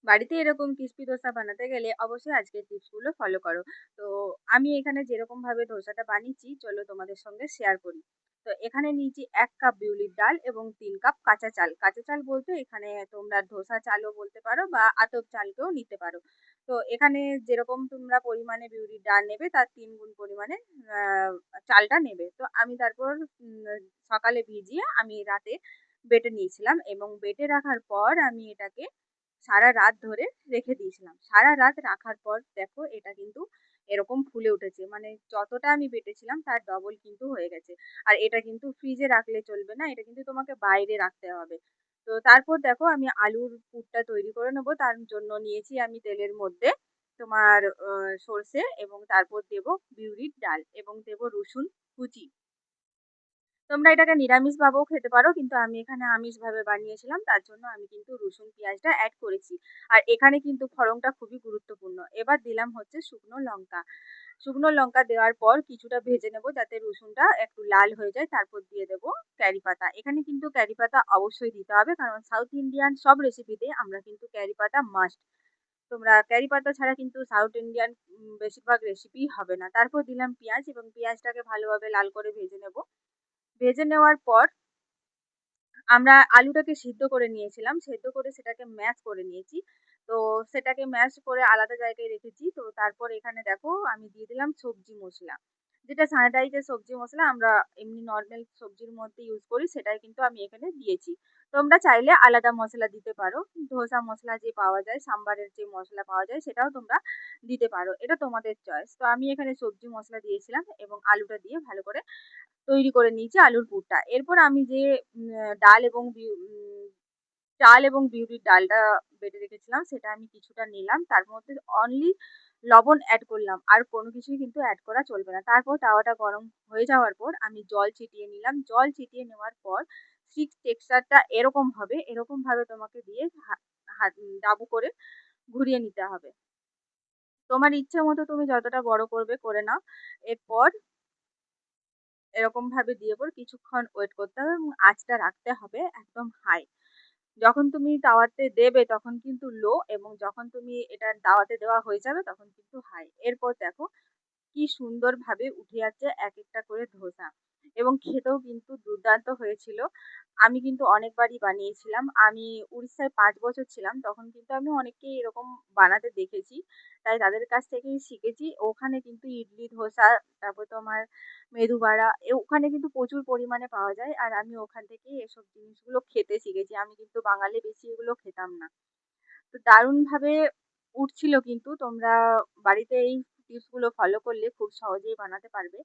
বাড়িতে এরকম ক্রিস্পি ধোসা বানাতে গেলে অবশ্যই আজকের টিপসগুলো ফলো করো। তো আমি এখানে যেরকমভাবে ধোসাটা বানিয়েছি চলো তোমাদের সঙ্গে শেয়ার করি। তো এখানে নিয়েছি 1 কাপ বিউলির ডাল এবং 3 কাপ কাঁচা চাল। কাঁচা চাল বলতে এখানে তোমরা ধোসা চালও বলতে পারো বা আতপ চালকেও নিতে পারো। তো এখানে যেরকম তোমরা পরিমাণে বিউলির ডাল নেবে তার 3 গুণ পরিমাণে চালটা নেবে। তো আমি তারপর সকালে ভিজিয়ে আমি রাতে বেটে নিয়েছিলাম এবং বেটে রাখার পর আমি এটাকে সারা রাত ধরে রেখে দিয়েছিলাম। সারা রাত রাখার পর দেখো এটা কিন্তু এরকম ফুলে উঠেছে। মানে যতটা আমি বেটেছিলাম তার ডবল কিন্তু হয়ে গেছে। আর এটা কিন্তু ফ্রিজে রাখলে চলবে না, এটা কিন্তু তোমাকে বাইরে রাখতে হবে। তো তারপর দেখো আমি আলুর পুরটা তৈরি করে নেবো। তার জন্য নিয়েছি আমি তেলের মধ্যে তোমার সর্ষে এবং তারপর দেবো বিউলির ডাল এবং দেবো রসুন কুচি। তোমরা এটাকে নিরামিষভাবেও খেতে পারো, কিন্তু আমি এখানে আমিষভাবে বানিয়েছিলাম তার জন্য আমি কিন্তু রসুন পেঁয়াজটা অ্যাড করেছি। আর এখানে কিন্তু ফোড়নটা খুবই গুরুত্বপূর্ণ। এবার দিলাম হচ্ছে শুকনো লঙ্কা। শুকনো লঙ্কা দেওয়ার পর কিছুটা ভেজে নেব যাতে রসুনটা একটু লাল হয়ে যায়, তারপর দিয়ে দেবো ক্যারি পাতা। এখানে কিন্তু ক্যারি পাতা অবশ্যই দিতে হবে, কারণ সাউথ ইন্ডিয়ান সব রেসিপিতে আমরা কিন্তু ক্যারি পাতা মাস্ট। তোমরা ক্যারি পাতা ছাড়া কিন্তু সাউথ ইন্ডিয়ান বেশিরভাগ রেসিপি হবে না। তারপর দিলাম পেঁয়াজ এবং পেঁয়াজটাকে ভালোভাবে লাল করে ভেজে নেব। ভেজে নেওয়ার পর আমরা আলুটাকে সিদ্ধ করে নিয়েছিলাম, সেদ্ধ করে সেটাকে ম্যাশ করে নিয়েছি। তো সেটাকে ম্যাশ করে আলাদা জায়গায় রেখেছি। তো তারপর এখানে দেখো আমি দিয়ে দিলাম সবজি মসলা, যেটা স্যানিটাইজের সবজি মশলা আমরা এমনি নর্মাল সবজির মধ্যে ইউজ করি, সেটাই কিন্তু আমি এখানে দিয়েছি। তোমরা চাইলে আলাদা মশলা দিতে পারো, ধোসা মশলা যে পাওয়া যায়, সাম্বারের যে মশলা পাওয়া যায় সেটাও তোমরা দিতে পারো, এটা তোমাদের চয়েস। তো আমি এখানে সবজি মশলা দিয়েছিলাম এবং আলুটা দিয়ে ভালো করে তৈরি করে নিয়েছি আলুর পুরটা। এরপর আমি যে ডাল এবং চাল এবং বিউলির ডালটা বেটে রেখেছিলাম সেটা আমি কিছুটা নিলাম। তার মধ্যে অনলি লবণ অ্যাড করলাম। আর কোনো কিছুই কিন্তু অ্যাড করা চলবে না। তারপর তাওয়াটা গরম হয়ে যাওয়ার পর আমি জল ছিটিয়ে নিলাম। জল ছিটিয়ে নেওয়ার পর ঠিক টেক্সচারটা এরকম হবে। এরকমভাবে তোমাকে দিয়ে ডাবু করে ঘুরিয়ে নিতে হবে। তোমার ইচ্ছে মতো তুমি যতটা বড় করবে করে নাও। এরপর এরকমভাবে দিয়ে পর কিছুক্ষণ ওয়েট করতে হবে এবং আঁচটা রাখতে হবে একদম হাই। যখন তুমি তাওয়াতে দেবে তখন কিন্তু লো, এবং যখন তুমি এটা তাওয়াতে দেওয়া হয়ে যাবে তখন কিন্তু হাই। এরপর দেখো কি সুন্দরভাবে উঠে যাচ্ছে এক একটা করে ধোসা, এবং খেতেও কিন্তু দুর্দান্ত হয়েছিল। আমি কিন্তু অনেকবারই বানিয়েছিলাম। আমি উড়িষ্যায় ৫ বছর ছিলাম, তখন কিন্তু আমি অনেককেই এরকম বানাতে দেখেছি। তাই তাদের কাছ থেকেই শিখেছি। ওখানে কিন্তু ইডলি, ধোসা, তারপর তোমার মেদু বড়া ওখানে কিন্তু প্রচুর পরিমাণে পাওয়া যায়। আর আমি ওখান থেকেই এসব জিনিসগুলো খেতে শিখেছি। আমি কিন্তু বাঙালি বেশি এগুলো খেতাম না। তো দারুণভাবে উঠছিল কিন্তু। তোমরা বাড়িতে এই টিপসগুলো ফলো করলে খুব সহজেই বানাতে পারবে।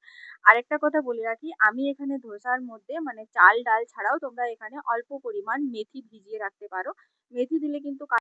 আরেকটা কথা বলে রাখি, আমি এখানে ধোসার মধ্যে মানে চাল, ডাল ছাড়াও তোমরা এখানে অল্প পরিমাণ মেথি ভিজিয়ে রাখতে পারো। মেথি দিলে কিন্তু